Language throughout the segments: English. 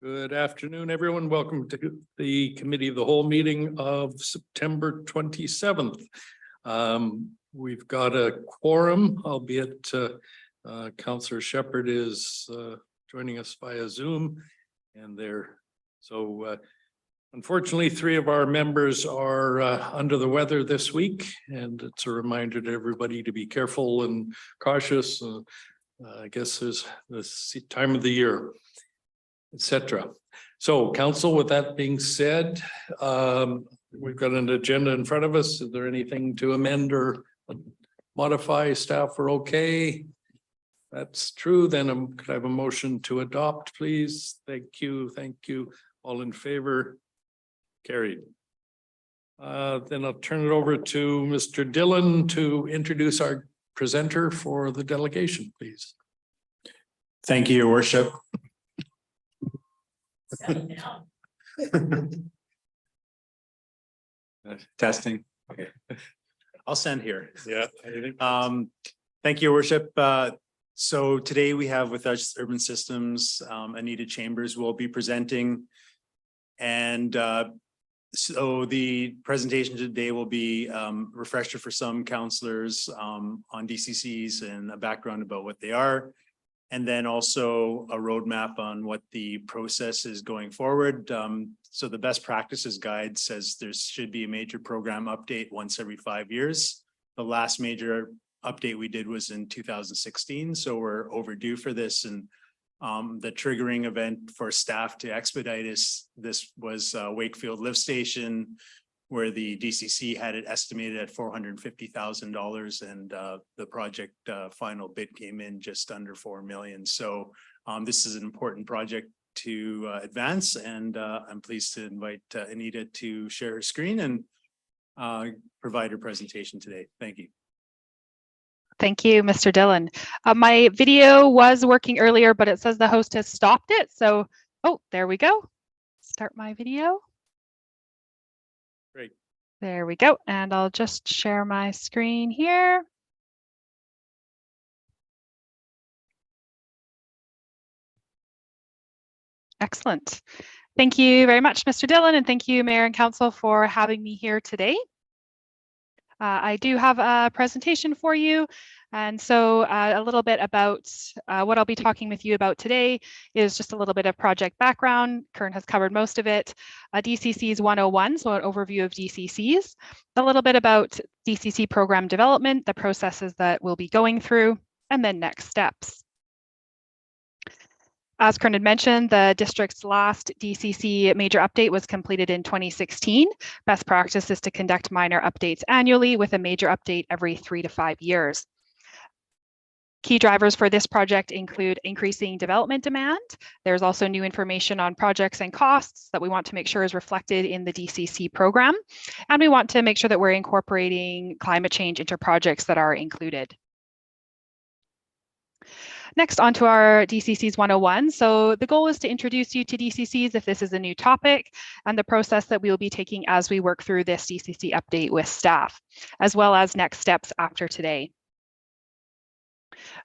Good afternoon, everyone. Welcome to the Committee of the Whole meeting of September 27th. We've got a quorum, albeit Councillor Shepherd is joining us via Zoom, and unfortunately, three of our members are under the weather this week, and it's a reminder to everybody to be careful and cautious. I guess there's this time of the year, etc. So, Council, with that being said, we've got an agenda in front of us. Is there anything to amend or modify? Staff are okay? That's true. Then could I have a motion to adopt, please? Thank you. Thank you. All in favor? Carried. Then I'll turn it over to Mr. Dillon to introduce our presenter for the delegation, please. Thank you, Your Worship. Testing. Okay. I'll stand here. Yeah. Thank you, Your Worship. So today we have with us Urban Systems, Anita Chambers will be presenting. And so the presentation today will be refresher for some councillors on DCCs and a background about what they are. And then also a roadmap on what the process is going forward. So the best practices guide says there should be a major program update once every 5 years. The last major update we did was in 2016. So we're overdue for this. And the triggering event for staff to expedite this was Wakefield Lift Station, where the DCC had it estimated at $450,000, and the project final bid came in just under $4 million. So this is an important project to advance, and I'm pleased to invite Anita to share her screen and provide her presentation today. Thank you. Thank you, Mr. Dillon. My video was working earlier, but it says the host has stopped it. So, oh, there we go. Start my video. Great. There we go. And I'll just share my screen here. Excellent. Thank you very much, Mr. Dillon, and thank you, Mayor and Council, for having me here today. I do have a presentation for you. And so a little bit about what I'll be talking with you about today is just a little bit of project background. Kern has covered most of it. DCCs 101, so an overview of DCCs. A little bit about DCC program development, the processes that we'll be going through, and then next steps. As Kern had mentioned, the district's last DCC major update was completed in 2016. Best practice is to conduct minor updates annually with a major update every 3 to 5 years. Key drivers for this project include increasing development demand. There's also new information on projects and costs that we want to make sure is reflected in the DCC program. And we want to make sure that we're incorporating climate change into projects that are included. Next, on to our DCCs 101. So the goal is to introduce you to DCCs if this is a new topic, and the process that we will be taking as we work through this DCC update with staff, as well as next steps after today.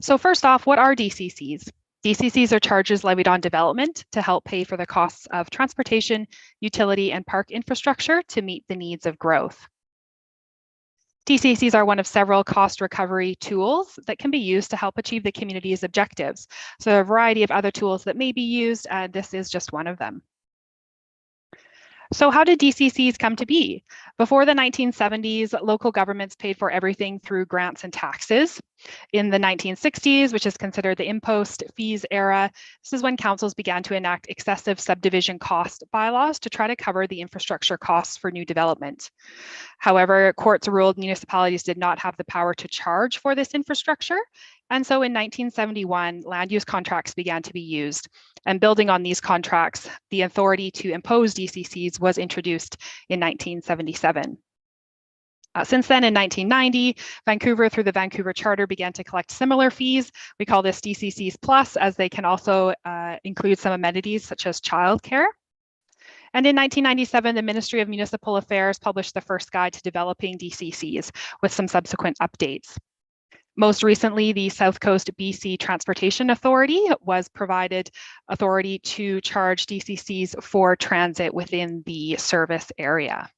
So first off, what are DCCs? DCCs are charges levied on development to help pay for the costs of transportation, utility, and park infrastructure to meet the needs of growth. DCCs are one of several cost recovery tools that can be used to help achieve the community's objectives. So there are a variety of other tools that may be used, and this is just one of them. So how did DCCs come to be? Before the 1970s, local governments paid for everything through grants and taxes. In the 1960s, which is considered the impost fees era, this is when councils began to enact excessive subdivision cost bylaws to try to cover the infrastructure costs for new development. However, courts ruled municipalities did not have the power to charge for this infrastructure. And so in 1971, land use contracts began to be used. And building on these contracts, the authority to impose DCCs was introduced in 1977. Since then, in 1990, Vancouver, through the Vancouver Charter, began to collect similar fees. We call this DCCs Plus, as they can also include some amenities such as childcare. And in 1997, the Ministry of Municipal Affairs published the first guide to developing DCCs with some subsequent updates. Most recently, the South Coast BC Transportation Authority was provided authority to charge DCCs for transit within the service area.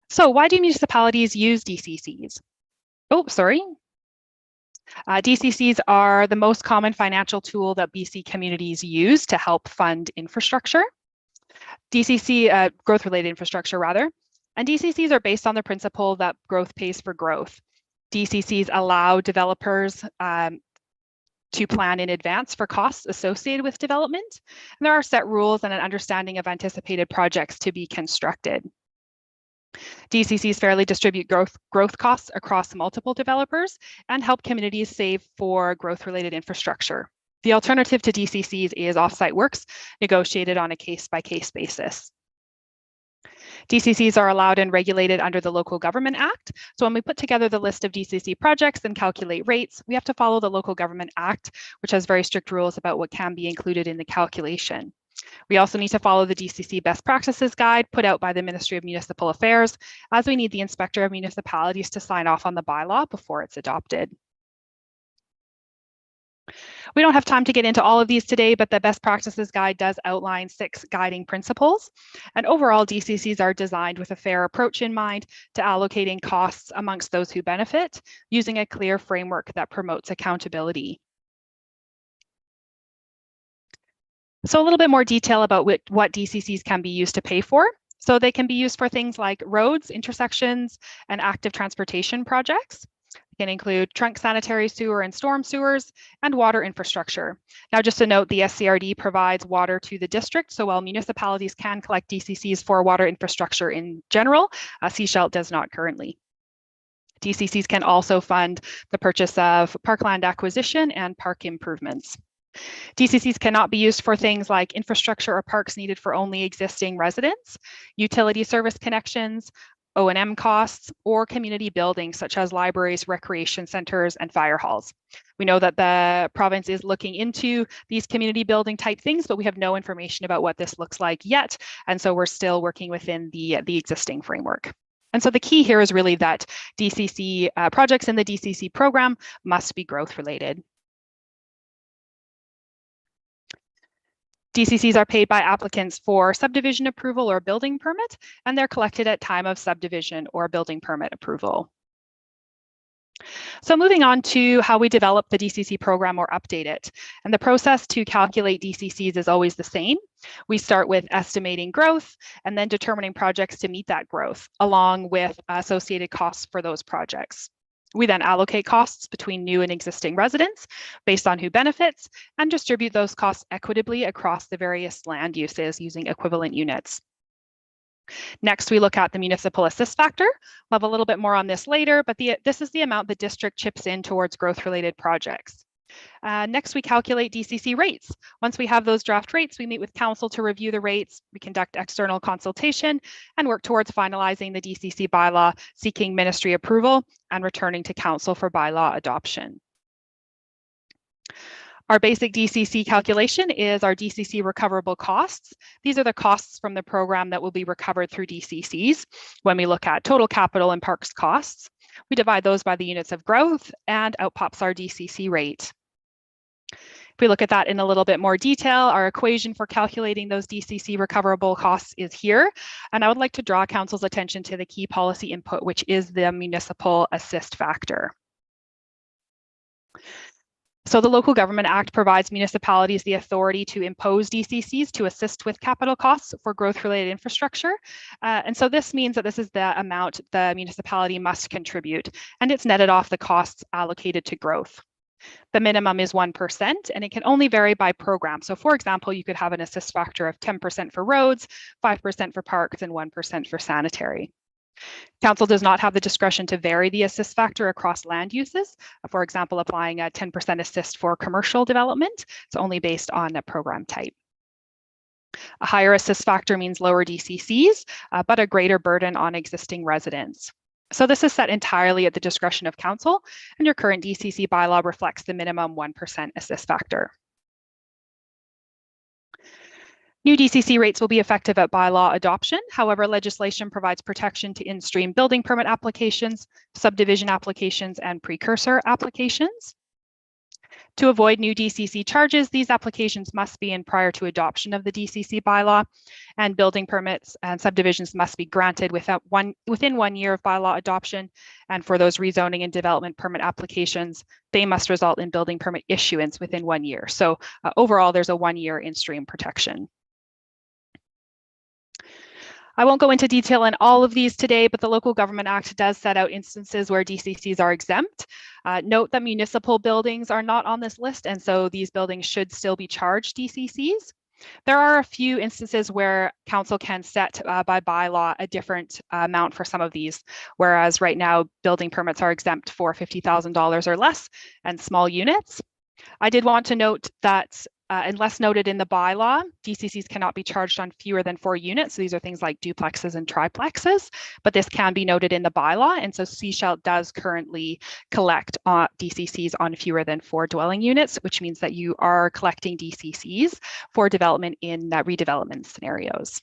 So why do municipalities use DCCs? Oh, sorry. DCCs are the most common financial tool that BC communities use to help fund infrastructure. Growth-related infrastructure rather. And DCCs are based on the principle that growth pays for growth. DCCs allow developers to plan in advance for costs associated with development. And there are set rules and an understanding of anticipated projects to be constructed. DCCs fairly distribute growth costs across multiple developers and help communities save for growth-related infrastructure. The alternative to DCCs is offsite works negotiated on a case-by-case basis. DCCs are allowed and regulated under the Local Government Act. So when we put together the list of DCC projects and calculate rates, we have to follow the Local Government Act, which has very strict rules about what can be included in the calculation. We also need to follow the DCC Best Practices Guide put out by the Ministry of Municipal Affairs, as we need the Inspector of Municipalities to sign off on the bylaw before it's adopted. We don't have time to get into all of these today, but the Best Practices Guide does outline 6 guiding principles. And overall, DCCs are designed with a fair approach in mind to allocating costs amongst those who benefit, using a clear framework that promotes accountability. So a little bit more detail about what DCCs can be used to pay for. So they can be used for things like roads, intersections, and active transportation projects. It can include trunk sanitary sewer and storm sewers, and water infrastructure. Now, just to note, the SCRD provides water to the district, so while municipalities can collect DCCs for water infrastructure in general, Sechelt does not currently. DCCs can also fund the purchase of parkland acquisition and park improvements. DCCs cannot be used for things like infrastructure or parks needed for only existing residents, utility service connections, O&M costs, or community buildings such as libraries, recreation centers, and fire halls. We know that the province is looking into these community building type things, but we have no information about what this looks like yet. And so we're still working within the existing framework. And so the key here is really that DCC projects in the DCC program must be growth related. DCCs are paid by applicants for subdivision approval or building permit, and they're collected at time of subdivision or building permit approval. So moving on to how we develop the DCC program or update it. And the process to calculate DCCs is always the same. We start with estimating growth and then determining projects to meet that growth, along with associated costs for those projects. We then allocate costs between new and existing residents based on who benefits and distribute those costs equitably across the various land uses using equivalent units. Next, we look at the municipal assist factor. We'll have a little bit more on this later, but this is the amount the district chips in towards growth-related projects. Next, we calculate DCC rates. Once we have those draft rates, we meet with council to review the rates, we conduct external consultation, and work towards finalizing the DCC bylaw, seeking ministry approval, and returning to council for bylaw adoption. Our basic DCC calculation is our DCC recoverable costs. These are the costs from the program that will be recovered through DCCs when we look at total capital and parks costs. We divide those by the units of growth, and out pops our DCC rate. If we look at that in a little bit more detail, our equation for calculating those DCC recoverable costs is here. And I would like to draw council's attention to the key policy input, which is the municipal assist factor. So the Local Government Act provides municipalities the authority to impose DCCs to assist with capital costs for growth-related infrastructure. And so this means that this is the amount the municipality must contribute, and it's netted off the costs allocated to growth. The minimum is 1%, and it can only vary by program. So for example, you could have an assist factor of 10% for roads, 5% for parks, and 1% for sanitary. Council does not have the discretion to vary the assist factor across land uses. For example, applying a 10% assist for commercial development. It's only based on a program type. A higher assist factor means lower DCCs, but a greater burden on existing residents. So this is set entirely at the discretion of council, and your current DCC bylaw reflects the minimum 1% assist factor. New DCC rates will be effective at bylaw adoption. However, legislation provides protection to in-stream building permit applications, subdivision applications, and precursor applications. To avoid new DCC charges, these applications must be in prior to adoption of the DCC bylaw, and building permits and subdivisions must be granted within 1 year of bylaw adoption. And for those rezoning and development permit applications, they must result in building permit issuance within 1 year. So overall, there's a 1 year in-stream protection. I won't go into detail in all of these today, but the Local Government Act does set out instances where DCCs are exempt. Note that municipal buildings are not on this list, and so these buildings should still be charged DCCs. There are a few instances where council can set by bylaw a different amount for some of these, whereas right now building permits are exempt for $50,000 or less and small units. I did want to note that unless noted in the bylaw, DCCs cannot be charged on fewer than 4 units. So these are things like duplexes and triplexes, but this can be noted in the bylaw. And so Sechelt does currently collect DCCs on fewer than 4 dwelling units, which means that you are collecting DCCs for development in redevelopment scenarios.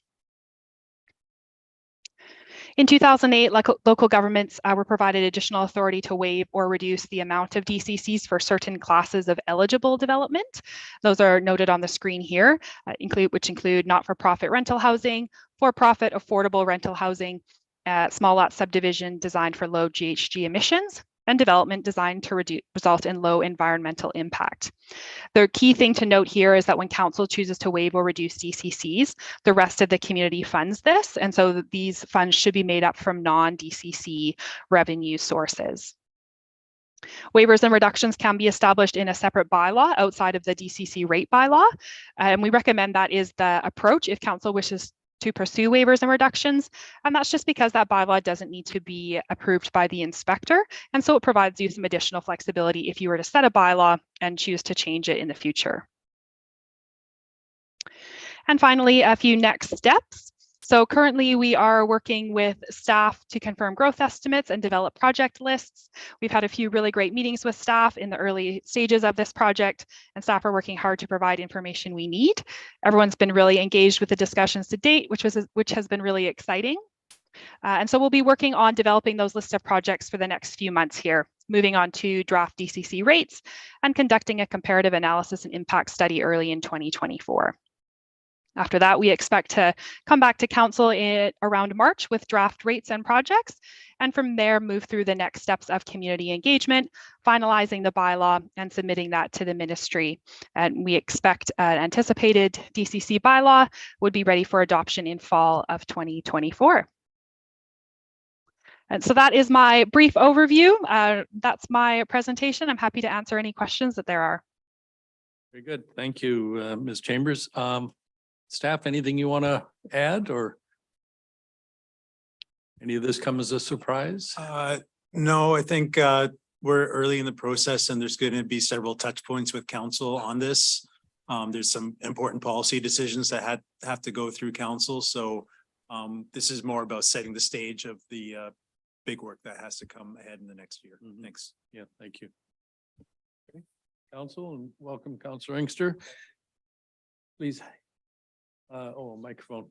In 2008, local governments were provided additional authority to waive or reduce the amount of DCCs for certain classes of eligible development. Those are noted on the screen here, which include not-for-profit rental housing, for-profit affordable rental housing, small lot subdivision designed for low GHG emissions, and development designed to result in low environmental impact. The key thing to note here is that when council chooses to waive or reduce DCCs, the rest of the community funds this, and so these funds should be made up from non-DCC revenue sources. Waivers and reductions can be established in a separate bylaw outside of the DCC rate bylaw, and we recommend that is the approach if council wishes to pursue waivers and reductions, and that's just because that bylaw doesn't need to be approved by the inspector, and so it provides you some additional flexibility if you were to set a bylaw and choose to change it in the future. And finally, a few next steps. So currently we are working with staff to confirm growth estimates and develop project lists. We've had a few really great meetings with staff in the early stages of this project, and staff are working hard to provide information we need. Everyone's been really engaged with the discussions to date, which has been really exciting. And so we'll be working on developing those lists of projects for the next few months here, moving on to draft DCC rates and conducting a comparative analysis and impact study early in 2024. After that, we expect to come back to council around March with draft rates and projects, and from there move through the next steps of community engagement, finalizing the bylaw and submitting that to the ministry. And we expect an anticipated DCC bylaw would be ready for adoption in fall of 2024. And so that is my brief overview. That's my presentation. I'm happy to answer any questions that there are. Very good. Thank you, Ms. Chambers. Staff, anything you want to add, or any of this come as a surprise? No, I think we're early in the process and there's going to be several touch points with council on this. There's some important policy decisions that have to go through council. So this is more about setting the stage of the big work that has to come ahead in the next year. Mhm. Thanks. Yeah, thank you. Okay. Council, and welcome, Councilor Inkster. Please. Microphone.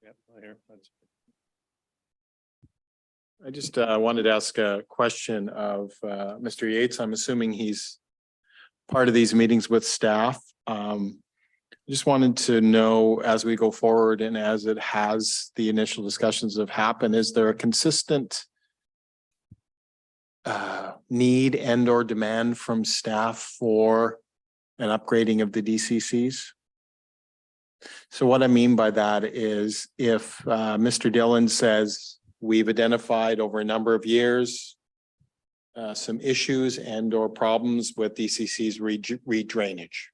Yep, right here. I just wanted to ask a question of Mr. Yates. I'm assuming he's part of these meetings with staff. Just wanted to know, as we go forward and as it has, the initial discussions have happened, is there a consistent need and or demand from staff for an upgrading of the DCCs? So what I mean by that is if Mr. Dillon says we've identified over a number of years some issues and or problems with DCC's redrainage,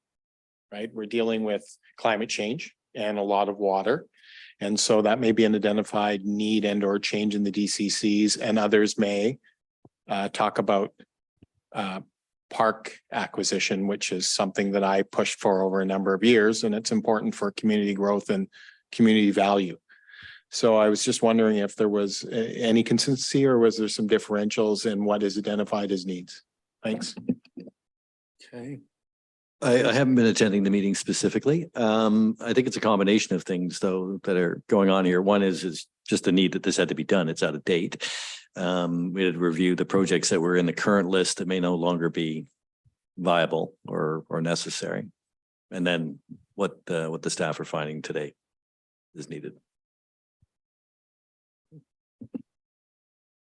right? We're dealing with climate change and a lot of water. And so that may be an identified need and or change in the DCCs, and others may talk about park acquisition, which is something that I pushed for over a number of years, and it's important for community growth and community value. So I was just wondering if there was any consistency, or was there some differentials in what is identified as needs? Thanks. Okay. I haven't been attending the meeting specifically. I think it's a combination of things though that are going on here. One is just the need that this had to be done. It's out of date. We had to review the projects that were in the current list that may no longer be viable or necessary. And then what the staff are finding today is needed.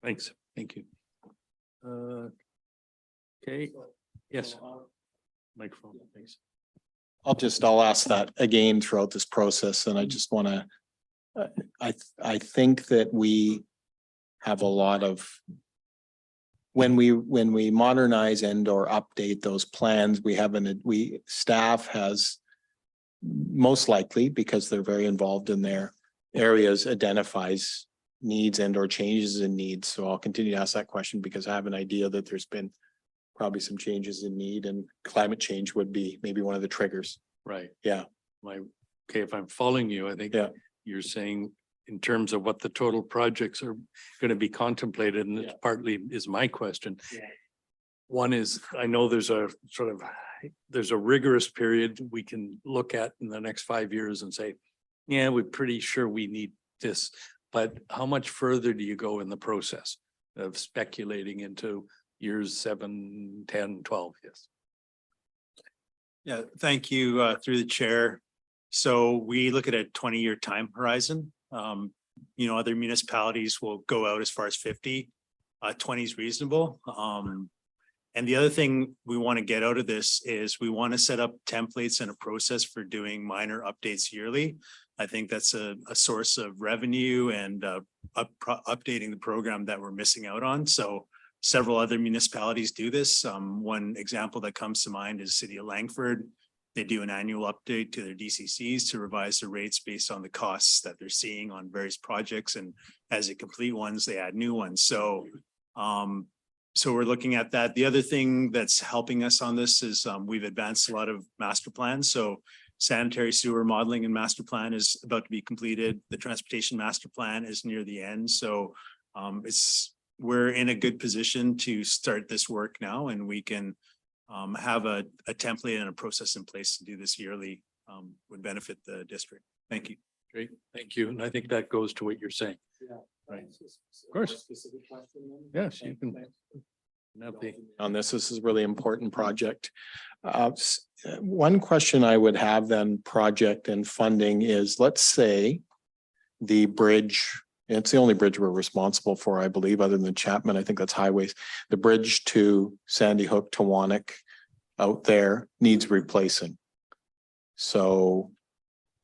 Thanks. Thank you. Okay, yes. Microphone, thanks. I'll ask that again throughout this process, and I just want to, I think that we have a lot of, when we modernize and or update those plans, staff has most likely, because they're very involved in their areas, identifies needs and or changes in needs. So I'll continue to ask that question because I have an idea that there's been probably some changes in need, and climate change would be maybe one of the triggers. Right. Yeah. Okay, if I'm following you, I think Yeah. you're saying in terms of what the total projects are going to be contemplated, and it partly is my question. Yeah. One is, I know there's a rigorous period we can look at in the next 5 years and say, yeah, we're pretty sure we need this. But how much further do you go in the process of speculating into years 7, 10, 12? Yes. Yeah, thank you, through the chair. So we look at a 20-year time horizon. Other municipalities will go out as far as 50. 20 is reasonable. And the other thing we want to get out of this is we want to set up templates and a process for doing minor updates yearly. I think that's a source of revenue and updating the program that we're missing out on. So several other municipalities do this. One example that comes to mind is City of Langford. They do an annual update to their DCCs to revise the rates based on the costs that they're seeing on various projects. And as they complete ones, they add new ones. So we're looking at that. The other thing that's helping us on this is we've advanced a lot of master plans. So sanitary sewer modeling and master plan is about to be completed. The transportation master plan is near the end. So we're in a good position to start this work now, and we can have a template and a process in place to do this yearly would benefit the district. Thank you. Great, thank you. And I think that goes to what you're saying. Yeah. Right. Of course. Yes, you can. On this is a really important project. One question I would have then, project and funding, is let's say the bridge, it's the only bridge we're responsible for, I believe, other than Chapman. I think that's highways. The bridge to Sandy Hook to Wannock out there needs replacing. So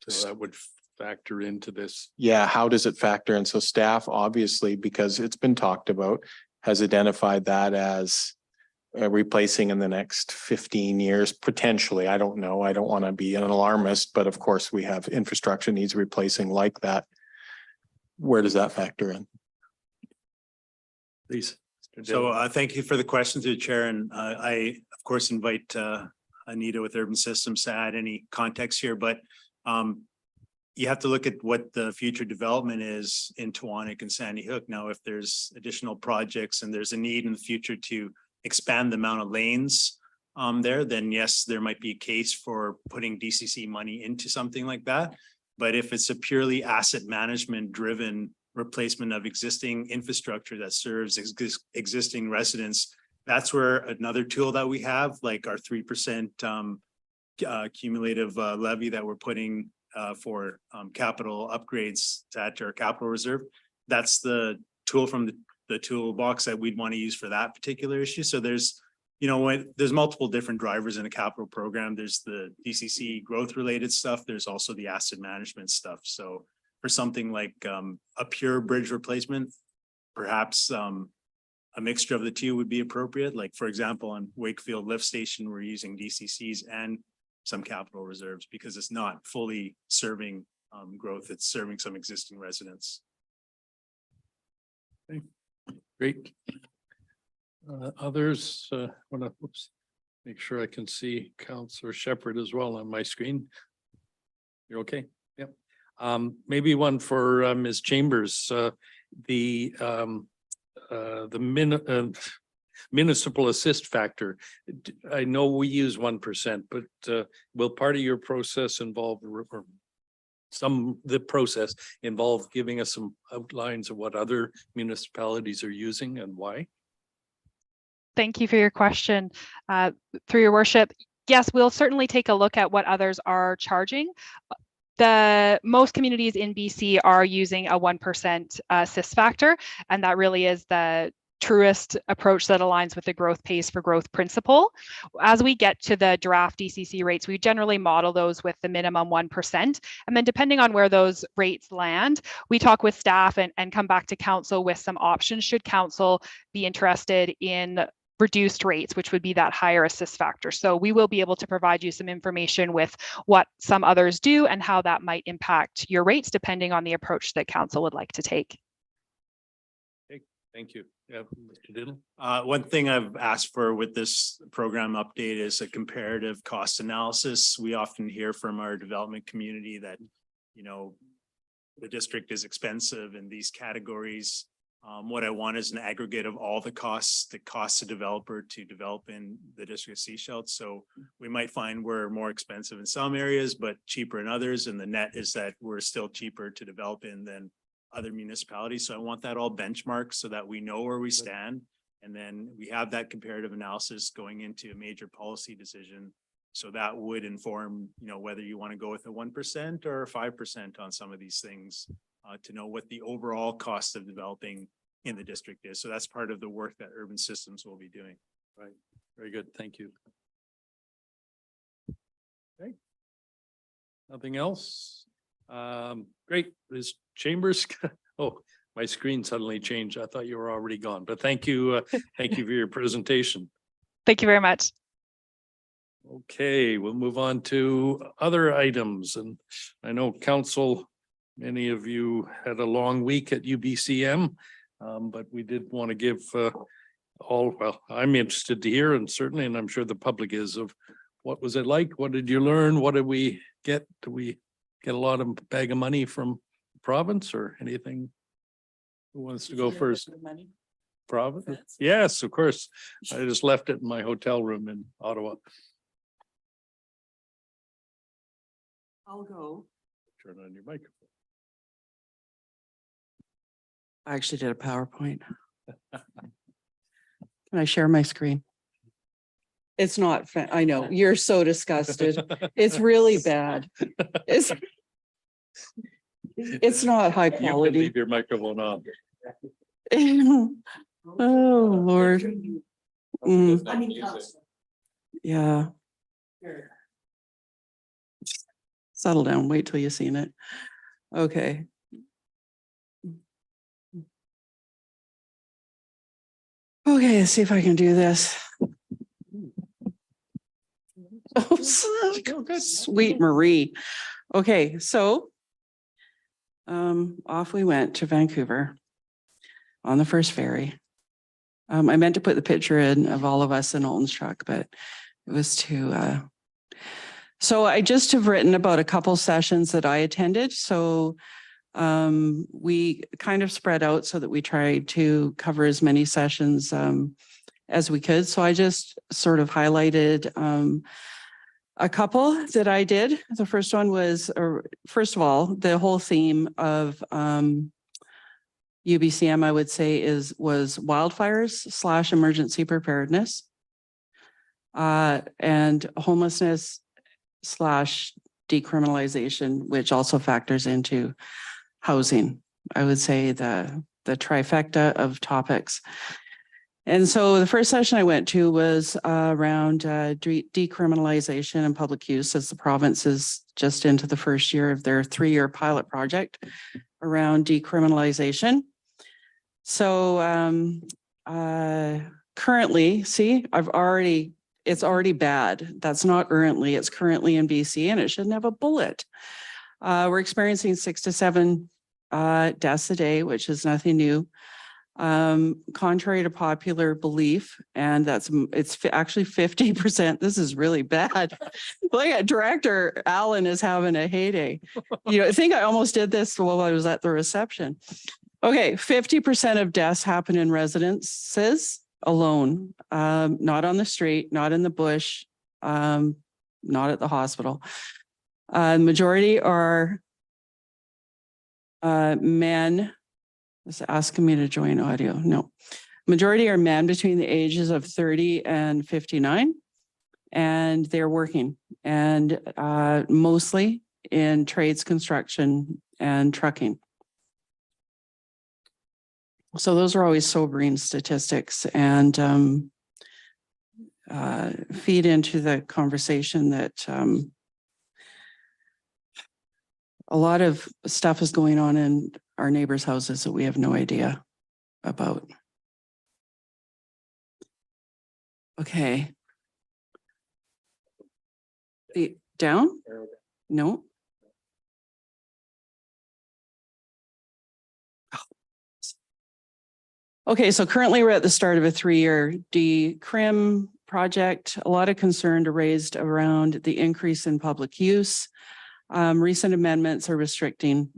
that would factor into this. yeah, how does it factor in? So staff, obviously, because it's been talked about, has identified that as replacing in the next 15 years, potentially. I don't know. I don't want to be an alarmist, but of course we have infrastructure needs replacing like that. Where does that factor in? Please. So thank you for the question through the chair. And I, of course, invite Anita with Urban Systems to add any context here, but you have to look at what the future development is in Tewanek and Sandy Hook. Now, if there's additional projects and there's a need in the future to expand the amount of lanes there, then yes, there might be a case for putting DCC money into something like that. But if it's a purely asset management driven replacement of existing infrastructure that serves existing residents, that's where another tool that we have, like our 3% cumulative levy that we're putting for capital upgrades to add to our capital reserve. That's the tool from the toolbox that we'd want to use for that particular issue. So there's, there's multiple different drivers in a capital program. There's the DCC growth related stuff. There's also the asset management stuff. So for something like a pure bridge replacement, perhaps a mixture of the two would be appropriate. Like, for example, on Wakefield Lift Station, we're using DCCs and some capital reserves because it's not fully serving growth. It's serving some existing residents. Okay. Great. Others want to make sure I can see Councillor Shepherd as well on my screen. You're okay? Yep. Maybe one for Ms. Chambers. municipal assist factor. I know we use 1%, but will part of your process involve or the process involve giving us some outlines of what other municipalities are using and why? Thank you for your question. Through your worship, yes, we'll certainly take a look at what others are charging. Most communities in BC are using a 1% assist factor, and that really is the truest approach that aligns with the growth pays for growth principle. As we get to the draft DCC rates, we generally model those with the minimum 1%. And then depending on where those rates land, we talk with staff and come back to council with some options should council be interested in reduced rates, which would be that higher assist factor. So we will be able to provide you some information with what some others do and how that might impact your rates depending on the approach that council would like to take. Thank you. Yeah, Mr. Diddle. One thing I've asked for with this program update is a comparative cost analysis. We often hear from our development community that, you know, the district is expensive in these categories. What I want is an aggregate of all the costs that costs a developer to develop in the district of Sechelt. So we might find we're more expensive in some areas, but cheaper in others. And the net is that we're still cheaper to develop in than other municipalities. So I want that all benchmarked so that we know where we stand. And then we have that comparative analysis going into a major policy decision. So that would inform, you know, whether you want to go with a 1% or 5% on some of these things to know what the overall cost of developing in the district is. So that's part of the work that Urban Systems will be doing. Right. Very good. Thank you. Okay. Nothing else? Great. Is Chambers? Oh, my screen suddenly changed. I thought you were already gone, but thank you. Thank you for your presentation. Thank you very much. Okay, we'll move on to other items. And I know council, many of you had a long week at UBCM, but we did want to give well, I'm interested to hear, and certainly, and I'm sure the public is, of what was it like? What did you learn? What did we get? Do we get a lot of bag of money from the province or anything? Who wants to go first? Province? Yes, of course. I just left it in my hotel room in Ottawa. I'll go. Turn on your microphone. I actually did a PowerPoint. Can I share my screen? It's not, I know, you're so disgusted. It's really bad. It's not high You can quality. leave your microphone on. Oh, Lord. Yeah. Settle down, wait till you've seen it. Okay. Okay, let's see if I can do this. Oh, sweet Marie. Okay, so off we went to Vancouver on the first ferry. I meant to put the picture in of all of us in Alton's truck, but it was too so I just have written about a couple sessions that I attended. So we kind of spread out so that we tried to cover as many sessions as we could. So I just sort of highlighted a couple that I did. The first one was, first of all, the whole theme of UBCM, I would say, was wildfires / emergency preparedness and homelessness / decriminalization, which also factors into housing. I would say the trifecta of topics. And so the first session I went to was around decriminalization and public use, as the province is just into the first year of their 3-year pilot project around decriminalization. So currently, see, it's already bad. That's not currently, it's currently in BC and it shouldn't have a bullet. We're experiencing 6 to 7 deaths a day, which is nothing new. Contrary to popular belief, and it's actually 50%. This is really bad. Look at Director Allen is having a heyday. You know, I think I almost did this while I was at the reception. Okay, 50% of deaths happen in residences. alone, not on the street, not in the bush, not at the hospital. Majority are men. It's asking me to join audio. No. Majority are men between the ages of 30 and 59, and they're working, and mostly in trades, construction, and trucking. So those are always sobering statistics, and feed into the conversation that a lot of stuff is going on in our neighbors' houses that we have no idea about. Okay. The down? No. Okay, so currently we're at the start of a 3-year decrim project. A lot of concern raised around the increase in public use. Recent amendments are restricting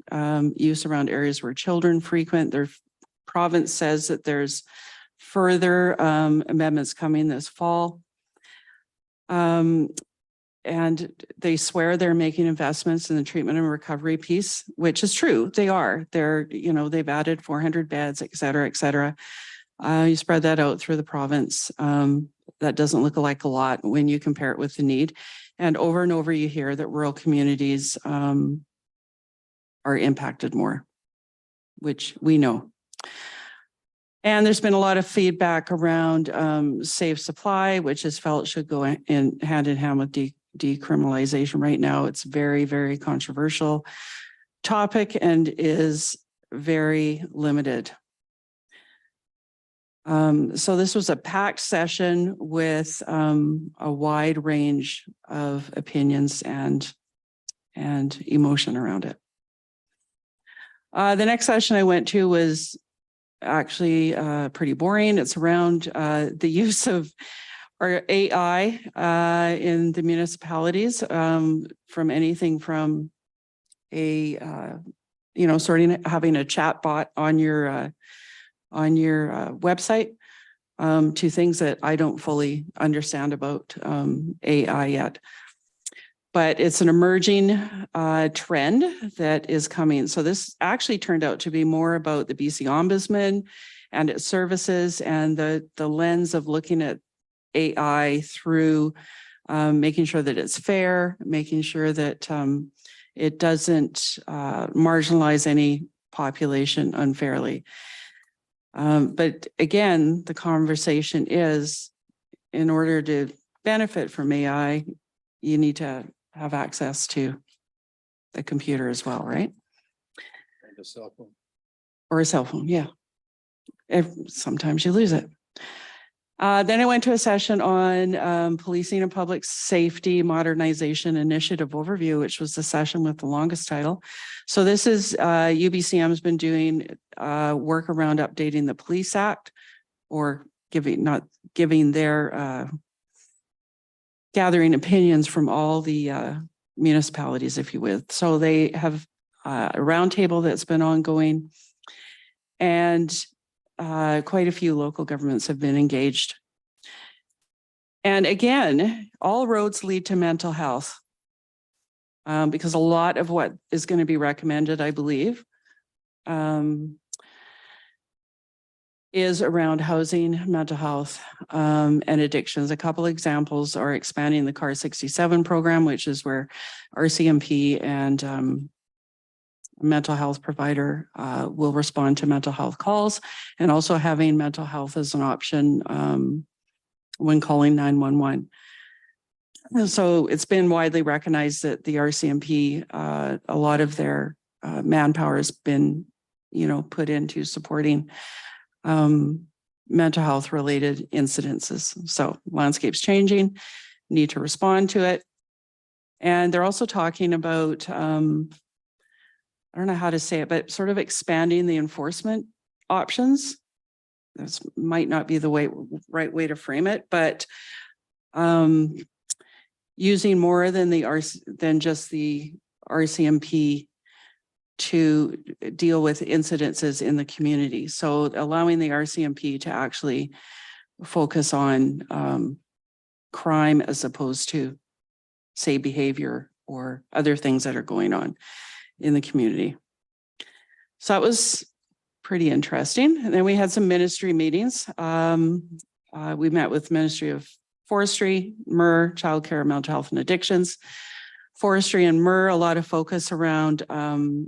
use around areas where children frequent. Their province says that there's further amendments coming this fall. And they swear they're making investments in the treatment and recovery piece, which is true. They are. They're, you know, they've added 400 beds, et cetera, et cetera. You spread that out through the province. That doesn't look like a lot when you compare it with the need. And over you hear that rural communities are impacted more, which we know. And there's been a lot of feedback around safe supply, which is felt should go in hand with decriminalization. Right now, it's very, very controversial topic and is very limited. So this was a packed session with a wide range of opinions and emotion around it. The next session I went to was actually pretty boring. It's around the use of our AI in the municipalities, from anything from a having a chat bot on your website, to things that I don't fully understand about AI yet. But it's an emerging trend that is coming. So this actually turned out to be more about the BC Ombudsman and its services, and the lens of looking at AI through making sure that it's fair, making sure that it doesn't marginalize any population unfairly. But again, the conversation is, in order to benefit from AI, you need to have access to the computer as well, right? And a cell phone. Or a cell phone, yeah. Sometimes you lose it. Then I went to a session on policing and public safety modernization initiative overview, which was the session with the longest title. So this is UBCM's been doing work around updating the Police Act, or giving their gathering opinions from all the municipalities, if you will. So they have a roundtable that's been ongoing, and quite a few local governments have been engaged. And again, all roads lead to mental health, because a lot of what is going to be recommended, I believe, is around housing, mental health, and addictions. A couple examples are expanding the CAR 67 program, which is where RCMP and a mental health provider will respond to mental health calls, and also having mental health as an option when calling 911. So it's been widely recognized that the RCMP, a lot of their manpower has been, put into supporting mental health related incidences. So landscape's changing, need to respond to it. And they're also talking about, I don't know how to say it, but sort of expanding the enforcement options. This might not be the right way to frame it, but using more than just the RCMP to deal with incidences in the community. So allowing the RCMP to actually focus on crime as opposed to, say, behavior or other things that are going on in the community. So that was pretty interesting. And then we had some ministry meetings. We met with Ministry of Forestry, MIR, Childcare, Mental Health and Addictions. Forestry and MIR, a lot of focus around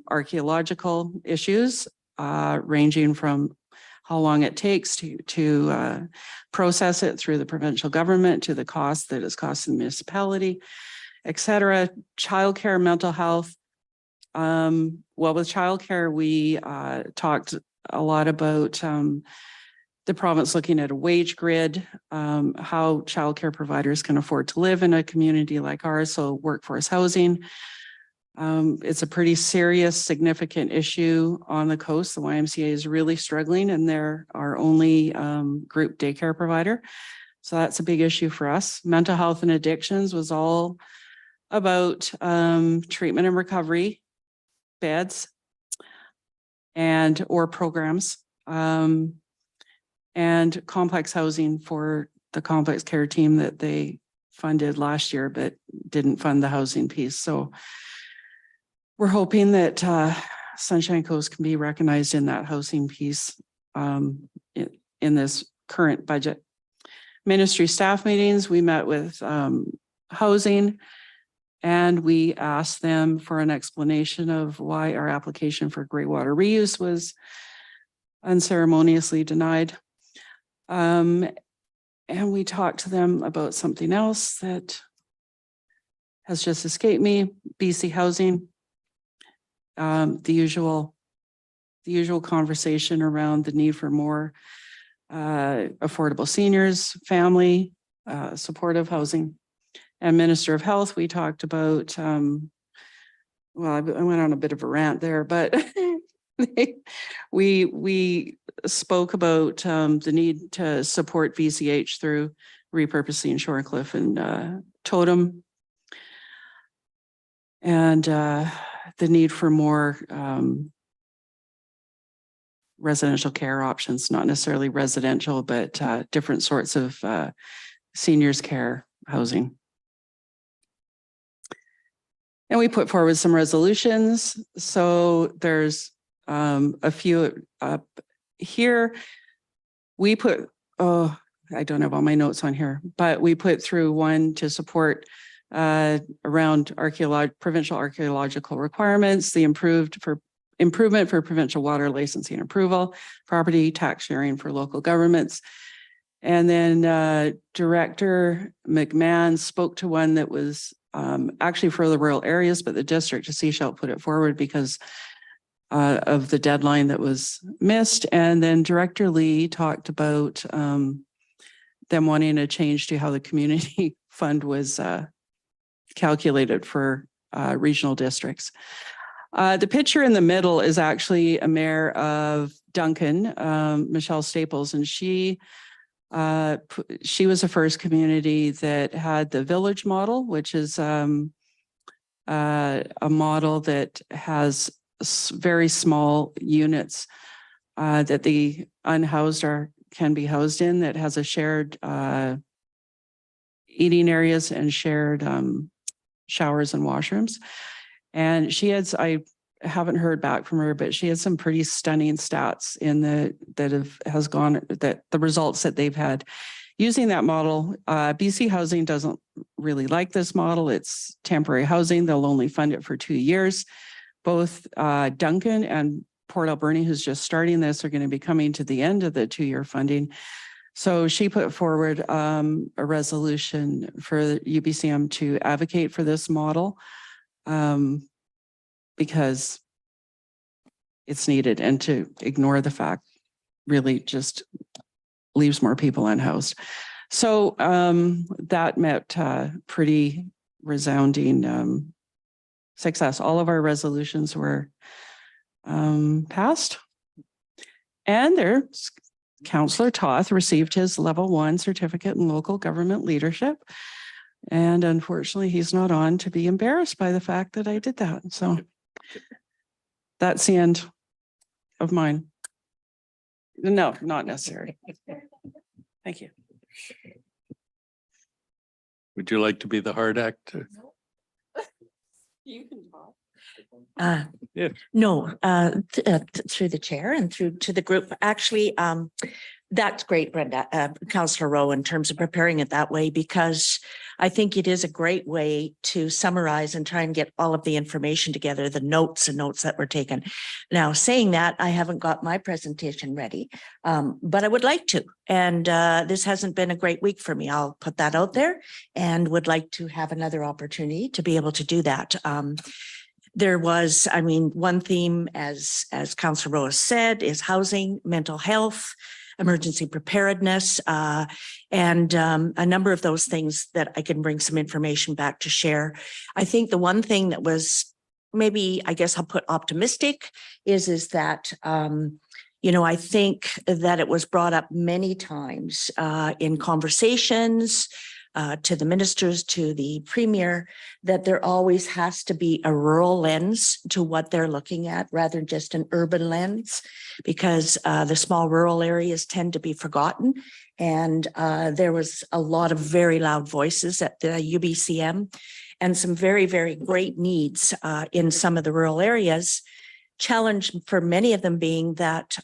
archaeological issues, ranging from how long it takes to process it through the provincial government, to the cost that it's costing the municipality, et cetera. Childcare, mental health. Well, with childcare, we talked a lot about the province looking at a wage grid, how childcare providers can afford to live in a community like ours, so workforce housing. It's a pretty serious, significant issue on the coast. The YMCA is really struggling and they're our only group daycare provider. So that's a big issue for us. Mental health and addictions was all about treatment and recovery beds and or programs, and complex housing for the complex care team that they funded last year, but didn't fund the housing piece. So we're hoping that Sunshine Coast can be recognized in that housing piece in this current budget. Ministry staff meetings, we met with housing, and we asked them for an explanation of why our application for gray water reuse was unceremoniously denied. And we talked to them about something else that has just escaped me, BC Housing. The usual conversation around the need for more affordable seniors, family, supportive housing. And Minister of Health, we talked about, well, I went on a bit of a rant there, but we spoke about the need to support VCH through repurposing Shorecliff and Totem, and the need for more residential care options, not necessarily residential, but different sorts of seniors care housing. And we put forward some resolutions. So there's a few up here. We put, oh, I don't have all my notes on here, but we put through one to support around provincial archaeological requirements, the improvement for provincial water licensing approval, property tax sharing for local governments. And then Director McMahon spoke to one that was actually for the rural areas, but the district of Sechelt put it forward because of the deadline that was missed. And then Director Lee talked about them wanting a change to how the community fund was calculated for regional districts. The picture in the middle is actually a mayor of Duncan, Michelle Staples, and she was the first community that had the village model, which is a model that has very small units that the unhoused can be housed in, that has a shared eating areas and shared showers and washrooms. And she had, I haven't heard back from her, but she had some pretty stunning stats in the results that they've had using that model. BC Housing doesn't really like this model. It's temporary housing. They'll only fund it for 2 years. Both Duncan and Port Alberni, who's just starting this, are going to be coming to the end of the 2-year funding. So she put forward a resolution for UBCM to advocate for this model because it's needed, and to ignore the fact really just leaves more people unhoused. So that met pretty resounding success. All of our resolutions were passed, and there's Councillor Toth received his level 1 certificate in local government leadership. And unfortunately, he's not on to be embarrassed by the fact that I did that. So that's the end of mine. No, not necessary. Thank you. Would you like to be the hard act? You can talk. Yeah. No, through the chair and through to the group. Actually, that's great, Brenda, Councillor Rowe, in terms of preparing it that way, because I think it is a great way to summarize and try and get all of the information together, the notes and notes that were taken. Now, saying that, I haven't got my presentation ready, but I would like to. And this hasn't been a great week for me. I'll put that out there and would like to have another opportunity to be able to do that. There was, I mean, one theme, as Councillor Rowe said, is housing, mental health, emergency preparedness, and a number of those things that I can bring some information back to share. I think the one thing that was maybe, I guess I'll put optimistic is that, you know, I think that it was brought up many times in conversations, to the ministers, to the premier, that there always has to be a rural lens to what they're looking at rather than just an urban lens, because the small rural areas tend to be forgotten. And there was a lot of very loud voices at the UBCM and some very, very great needs in some of the rural areas. Challenge for many of them being that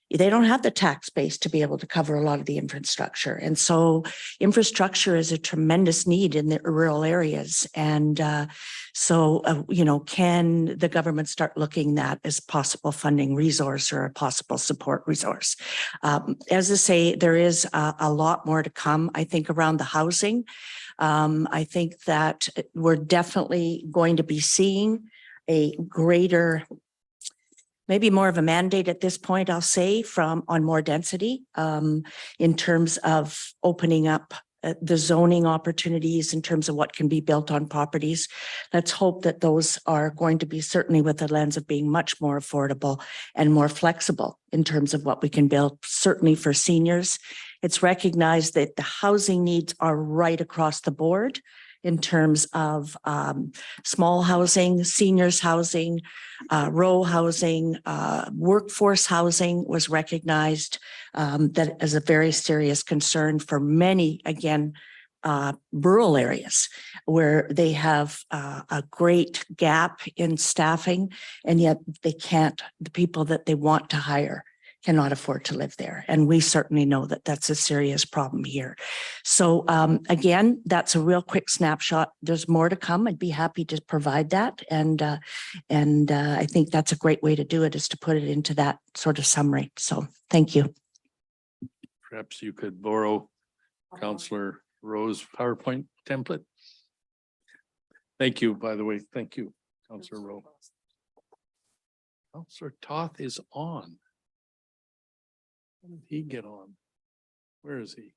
they don't have the tax base to be able to cover a lot of the infrastructure. And so infrastructure is a tremendous need in the rural areas. And you know, can the government start looking at that as possible funding resource or a possible support resource? As I say, there is a lot more to come, I think, around the housing. I think that we're definitely going to be seeing a greater, maybe more of a mandate at this point, I'll say, on more density in terms of opening up the zoning opportunities in terms of what can be built on properties. Let's hope that those are going to be certainly with the lens of being much more affordable and more flexible in terms of what we can build, certainly for seniors. It's recognized that the housing needs are right across the board in terms of small housing, seniors housing, row housing, workforce housing was recognized that as a very serious concern for many, again, rural areas where they have a great gap in staffing, and yet they can't, the people that they want to hire cannot afford to live there. And we certainly know that that's a serious problem here. So again, that's a real quick snapshot. There's more to come. I'd be happy to provide that. And I think that's a great way to do it, is to put it into that sort of summary. So thank you. Perhaps you could borrow Councillor Rowe's PowerPoint template. Thank you, by the way. Thank you, Councillor Rowe. Councillor Toth is on. How did he get on? Where is he?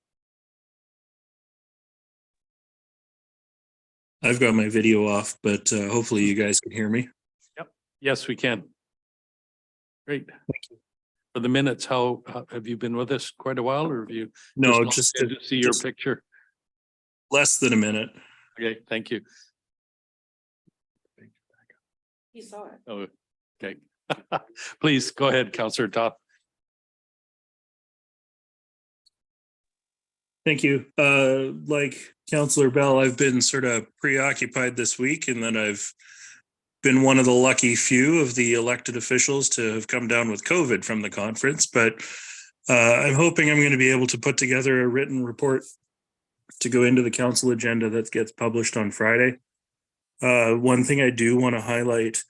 I've got my video off, but hopefully you guys can hear me. Yes, we can. Great. Thank you. For the minutes, how have you been with us quite a while, or have you? No, logged just in to see your picture? less than a minute. Okay, thank you. You saw it. Oh, okay. Please go ahead, Councillor Toth. Thank you. Like Councillor Bell, I've been sort of preoccupied this week, and then I've been one of the lucky few of the elected officials to have come down with COVID from the conference. But I'm hoping I'm going to be able to put together a written report to go into the council agenda that gets published on Friday. One thing I do want to highlight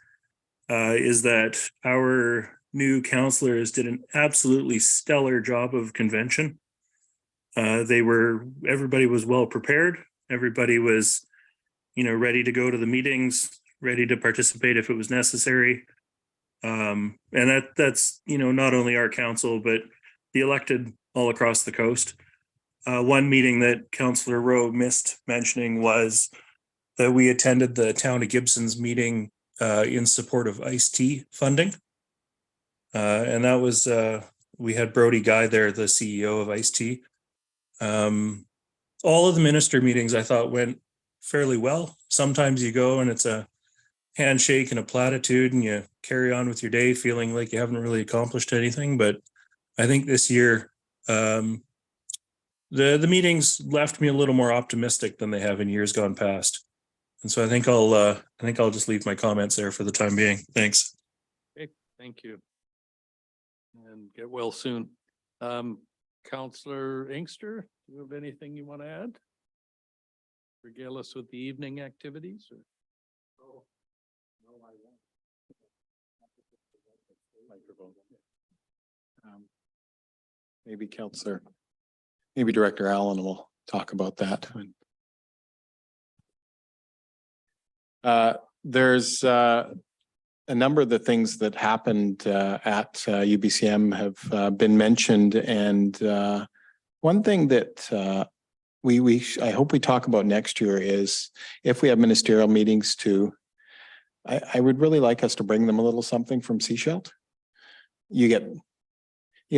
is that our new councillors did an absolutely stellar job of convention. Everybody was well prepared. Everybody was, ready to go to the meetings, ready to participate if it was necessary. And that's, not only our council, but the elected all across the coast. One meeting that Councillor Rowe missed mentioning was that we attended the Town of Gibson's meeting in support of Ice-T funding. And that was, we had Brody Guy there, the CEO of Ice-T. All of the minister meetings I thought went fairly well. Sometimes you go and it's a handshake and a platitude and you carry on with your day feeling like you haven't really accomplished anything. But I think this year, the meetings left me a little more optimistic than they have in years gone past. And so I think I'll just leave my comments there for the time being. Thanks. Okay, thank you. And get well soon. Counselor Inkster, do you have anything you want to add? Regale us with the evening activities or? Microphone. Maybe Counselor, maybe Director Allen will talk about that. There's a number of the things that happened at UBCM have been mentioned, and one thing that I hope we talk about next year is if we have ministerial meetings too. I would really like us to bring them a little something from Seashelt. You get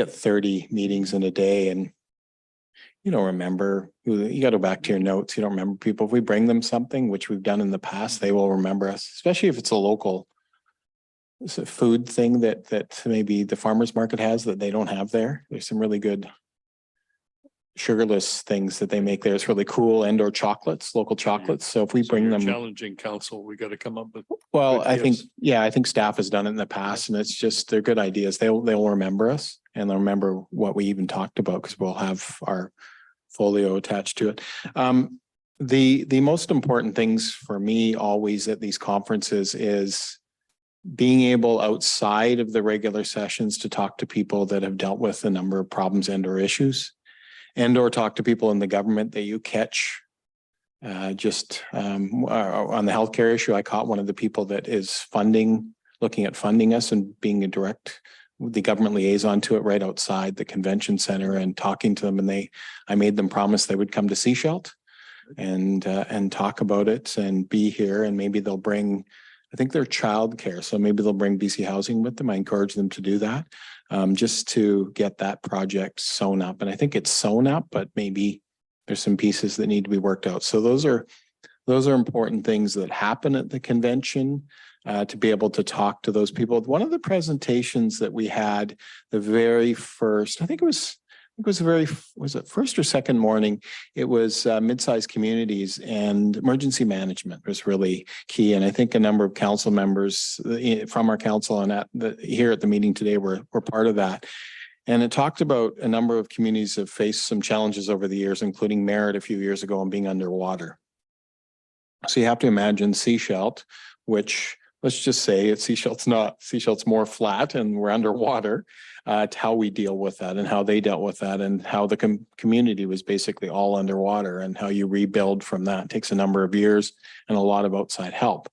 30 meetings in a day, and you don't remember. You got to go back to your notes. You don't remember people. If we bring them something, which we've done in the past, they will remember us, especially if it's a local food thing that maybe the farmers market has that they don't have there. There's some really good sugarless things that they make there. It's really cool, and or chocolates, local chocolates. So if we bring them, Challenging council, we got to come up with. well, good I think, gifts. yeah, I think staff has done it in the past, and it's just, they're good ideas. They'll remember us, and they'll remember what we even talked about, because we'll have our folio attached to it. The most important things for me always at these conferences is being able outside of the regular sessions to talk to people that have dealt with a number of problems and or issues, and or talk to people in the government that you catch. On the healthcare issue, I caught one of the people that is looking at funding us and being the government liaison to it right outside the convention center and talking to them. And I made them promise they would come to Seashelt and talk about it and be here. And maybe they'll bring, I think they're childcare, so maybe they'll bring BC Housing with them. I encourage them to do that, just to get that project sewn up. And I think it's sewn up, but maybe there's some pieces that need to be worked out. So those are important things that happen at the convention, to be able to talk to those people. One of the presentations that we had, the very first, I think it was was it first or second morning? It was mid-sized communities, and emergency management was really key. And I think a number of council members from our council and here at the meeting today were part of that. And it talked about a number of communities have faced some challenges over the years, including Merritt a few years ago and being underwater. So you have to imagine Seashelt, which let's just say Seashelt's more flat and we're underwater, to how we deal with that and how they dealt with that and how the community was basically all underwater and how you rebuild from that. It takes a number of years and a lot of outside help.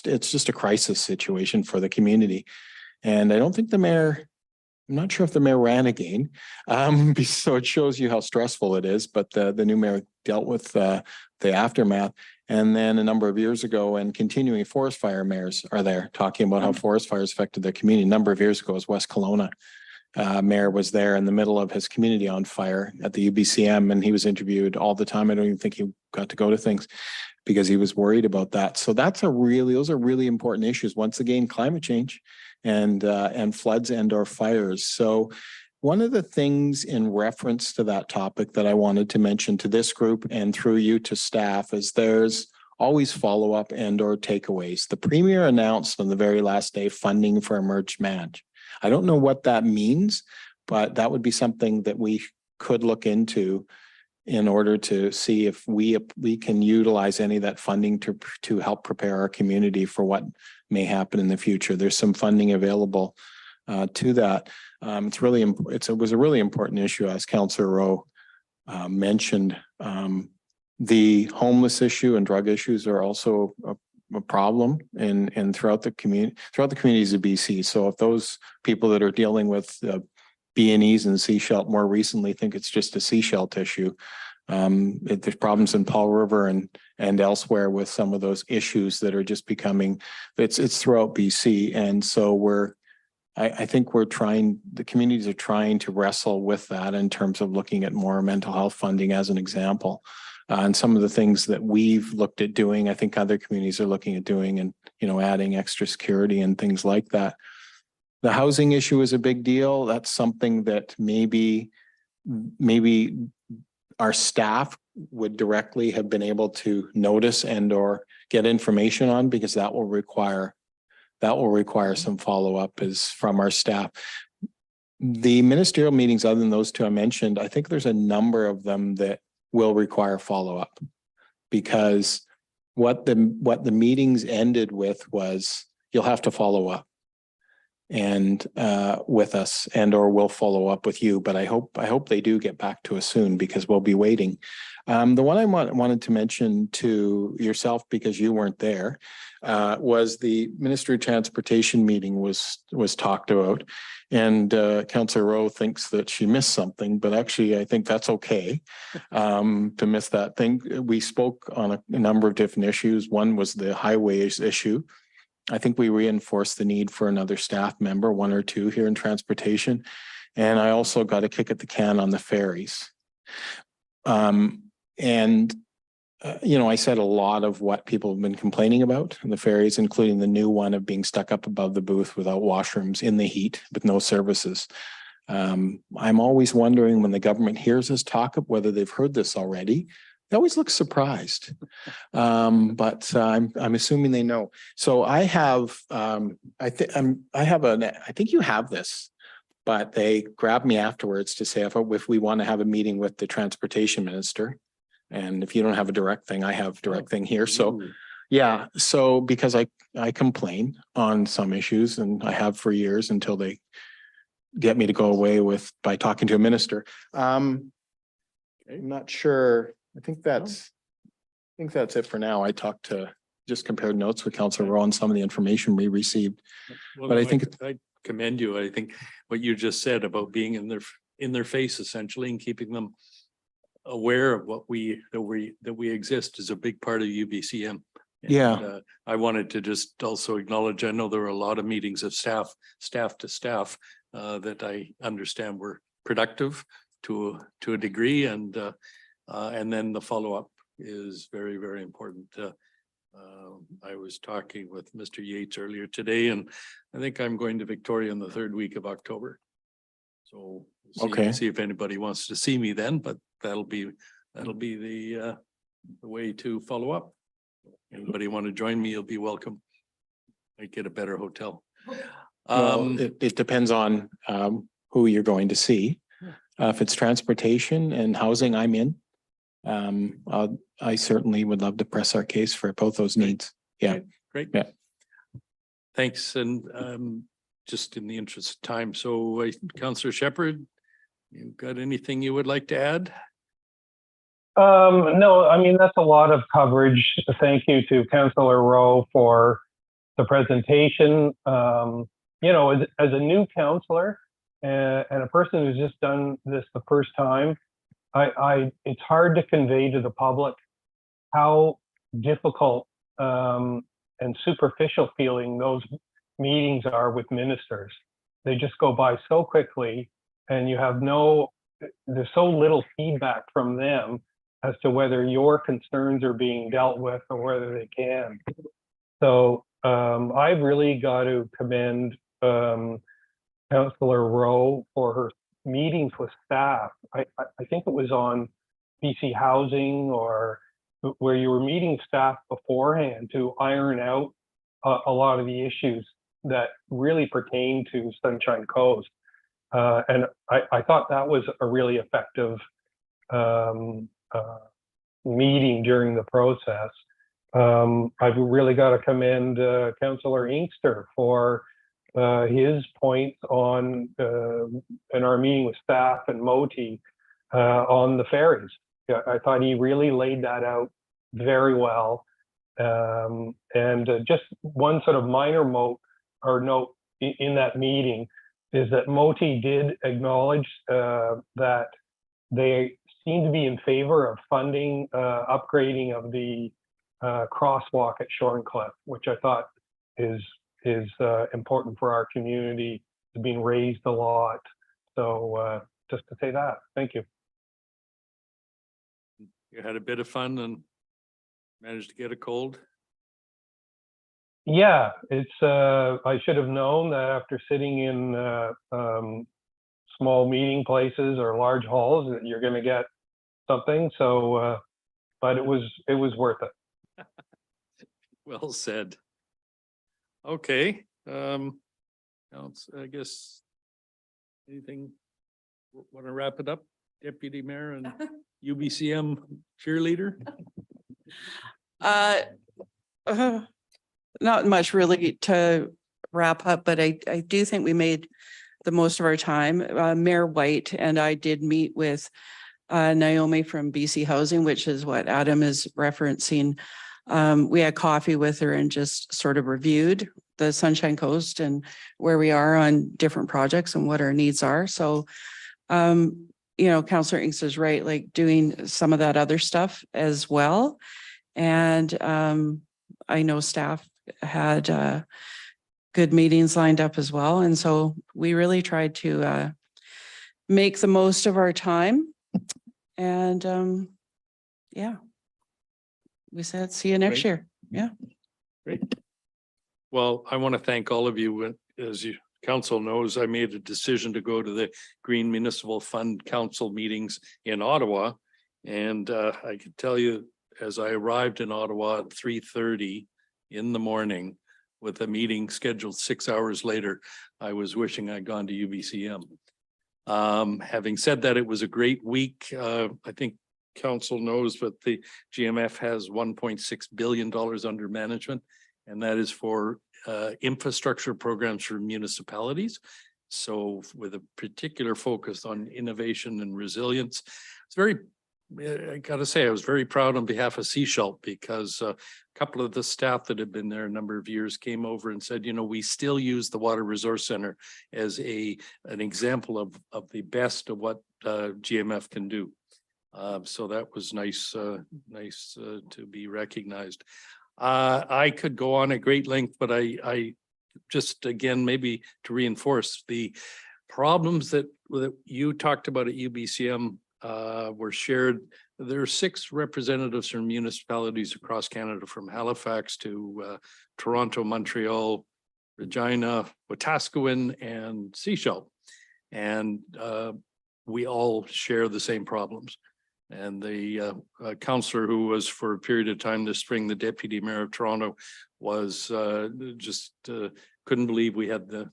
It's just a crisis situation for the community. And I don't think the mayor, I'm not sure if the mayor ran again. So it shows you how stressful it is, but the new mayor dealt with the aftermath. And then a number of years ago, and continuing forest fire mayors are there talking about how forest fires affected their community. A number of years ago, as West Kelowna mayor was there in the middle of his community on fire at the UBCM, and he was interviewed all the time. I don't even think he got to go to things because he was worried about that. So those are really important issues. Once again, climate change and floods and or fires. So one of the things in reference to that topic that I wanted to mention to this group and through you to staff is there's always follow-up and or takeaways. The premier announced on the very last day funding for Emerge Manage. I don't know what that means, but that would be something that we could look into in order to see if we can utilize any of that funding to help prepare our community for what may happen in the future. There's some funding available to that. It was a really important issue, as Councillor Rowe mentioned. The homeless issue and drug issues are also a problem and throughout the communities of BC. So if those people that are dealing with B&Es and Seashelt more recently think it's just a Seashelt issue, there's problems in Paul River and elsewhere with some of those issues that are just becoming, it's throughout BC. And so I think the communities are trying to wrestle with that in terms of looking at more mental health funding as an example. And some of the things that we've looked at doing, I think other communities are looking at doing and, adding extra security and things like that. The housing issue is a big deal. That's something that maybe our staff would directly have been able to notice and or get information on, because that will require some follow-up is from our staff. The ministerial meetings, other than those two I mentioned, I think there's a number of them that will require follow-up. Because what the meetings ended with was, you'll have to follow up. And with us, and or we'll follow up with you, but I hope they do get back to us soon, because we'll be waiting. The one I wanted to mention to yourself, because you weren't there, was the Ministry of Transportation meeting was talked about. And Councillor Rowe thinks that she missed something, but actually I think that's okay to miss that thing. We spoke on a number of different issues. One was the highways issue. I think we reinforced the need for another staff member, one or two here in transportation. And I also got a kick at the can on the ferries. I said a lot of what people have been complaining about in the ferries, including the new one of being stuck up above the booth without washrooms in the heat with no services. I'm always wondering when the government hears us talk of whether they've heard this already. They always look surprised, but I'm assuming they know. So I have, I think you have this, but they grabbed me afterwards to say if we want to have a meeting with the transportation minister, and if you don't have a direct thing, I have direct thing here. So yeah, so because I complain on some issues, and I have for years until they get me to go away by talking to a minister. I'm not sure. I think that's it for now. I just compared notes with Councillor Rowe on some of the information we received. Well, But I no, think I commend you. I think what you just said about being in their face essentially, and keeping them aware of what that we exist is a big part of UBCM. Yeah. I wanted to just also acknowledge, I know there were a lot of meetings of staff to staff that I understand were productive to a degree, and then the follow-up is very, very important. I was talking with Mr. Yates earlier today, and I think I'm going to Victoria in the third week of October. So see if anybody wants to see me then, but that'll be the way to follow up. Anybody want to join me, you'll be welcome. I get a better hotel. Well, it depends on who you're going to see. If it's transportation and housing, I'm in. I certainly would love to press our case for both those needs. Yeah. Great. Yeah. Thanks. And just in the interest of time, so Councillor Shepherd, you got anything you would like to add? No, I mean, that's a lot of coverage. Thank you to Councillor Rowe for the presentation. As a new councillor and a person who's just done this the first time, it's hard to convey to the public how difficult and superficial feeling those meetings are with ministers. They just go by so quickly, and there's so little feedback from them as to whether your concerns are being dealt with or whether they can. So I've really got to commend Councillor Rowe for her meetings with staff. I think it was on BC Housing or where you were meeting staff beforehand to iron out a lot of the issues that really pertain to Sunshine Coast. And I thought that was a really effective meeting during the process. I've really got to commend Councillor Inkster for his points on in our meeting with staff and Moti on the ferries. I thought he really laid that out very well. And just one sort of minor note in that meeting is that Moti did acknowledge that they seem to be in favor of funding upgrading of the crosswalk at Shorncliffe, which I thought is important for our community. It's being raised a lot. So just to say that, thank you. You had a bit of fun and managed to get a cold? Yeah, it's I should have known that after sitting in small meeting places or large halls that you're going to get something. So, but it was worth it. Well said. Okay, I guess anything, want to wrap it up, Deputy Mayor and UBCM cheerleader? Not much really to wrap up, but I do think we made the most of our time. Mayor White and I did meet with Naomi from BC Housing, which is what Adam is referencing. We had coffee with her and just sort of reviewed the Sunshine Coast and where we are on different projects and what our needs are. So, you know, Councillor Inks is right, like doing some of that other stuff as well. And I know staff had good meetings lined up as well. And so we really tried to make the most of our time. And yeah, we said, see you next Great. year. Yeah. Great. Well, I want to thank all of you. As you council knows, I made a decision to go to the Green Municipal Fund Council meetings in Ottawa. And I can tell you, as I arrived in Ottawa at 3:30 in the morning with a meeting scheduled 6 hours later, I was wishing I'd gone to UBCM. Having said that, it was a great week. I think council knows, but the GMF has $1.6 billion under management, and that is for infrastructure programs for municipalities. So with a particular focus on innovation and resilience. It's very, I gotta say, I was very proud on behalf of Seashell because a couple of the staff that had been there a number of years came over and said, you know, we still use the Water Resource Center as an example of the best of what GMF can do. So that was nice to be recognized. I could go on at great length, but I just, again, maybe to reinforce the problems that you talked about at UBCM were shared. There are 6 representatives from municipalities across Canada, from Halifax to Toronto, Montreal, Regina, Wetaskiwin, and Seashell. And we all share the same problems. And the councillor who was for a period of time this spring, the deputy mayor of Toronto, was just couldn't believe we had the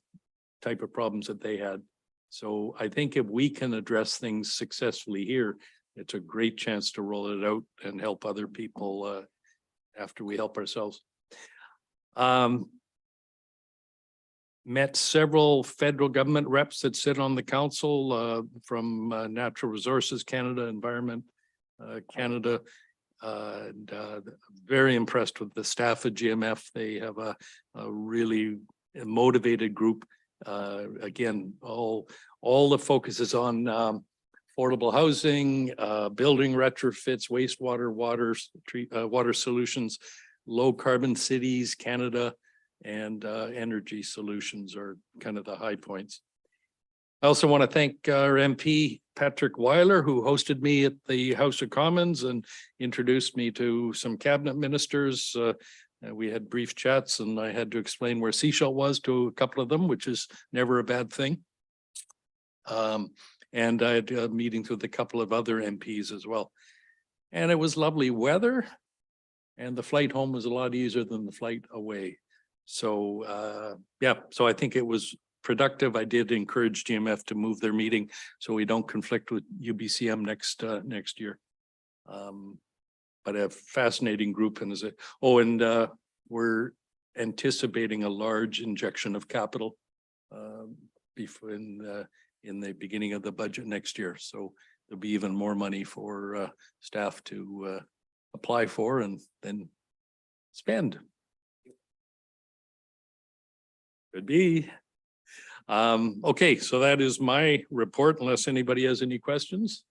type of problems that they had. So I think if we can address things successfully here, it's a great chance to roll it out and help other people after we help ourselves. Met several federal government reps that sit on the council from Natural Resources Canada, Environment Canada, and very impressed with the staff at GMF. They have a really motivated group. Again, all the focus is on affordable housing, building retrofits, wastewater, water solutions, low carbon cities, Canada, and energy solutions are kind of the high points. I also want to thank our MP, Patrick Weiler, who hosted me at the House of Commons and introduced me to some cabinet ministers. We had brief chats and I had to explain where Seashell was to a couple of them, which is never a bad thing. And I had meetings with a couple of other MPs as well. And it was lovely weather and the flight home was a lot easier than the flight away. So yeah, so I think it was productive. I did encourage GMF to move their meeting so we don't conflict with UBCM next year. But a fascinating group, and we're anticipating a large injection of capital before in the beginning of the budget next year. So there'll be even more money for staff to apply for and then spend. Could be. Okay, so that is my report, unless anybody has any questions.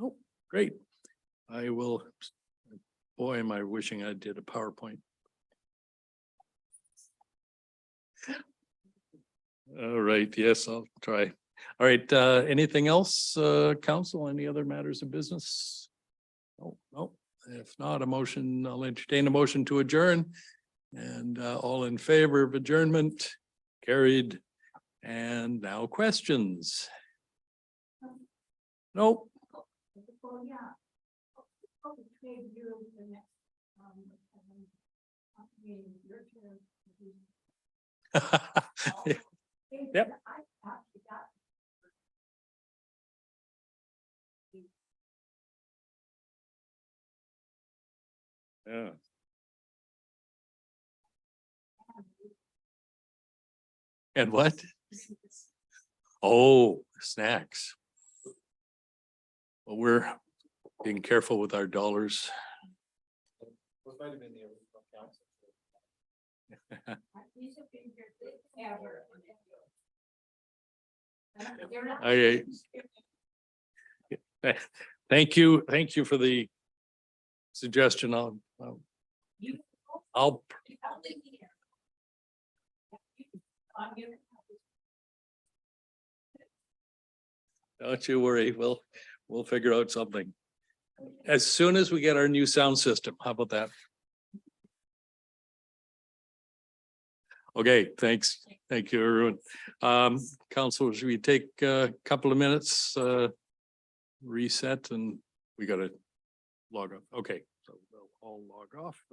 Oh, great. I will, boy, am I wishing I did a PowerPoint. All right, yes, I'll try. All right, anything else, council, any other matters of business? Oh, no, if not a motion, I'll entertain a motion to adjourn. And all in favor of adjournment, carried. And now questions. Nope. Yep. Yeah. And what? Oh, snacks. Well, we're being careful with our dollars. I, thank you for the suggestion. I'll, don't you worry, we'll figure out something. As soon as we get our new sound system, how about that? Okay, thanks. Thank you, everyone. Council, should we take a couple of minutes, reset, and we gotta log off? Okay, so we'll all log off.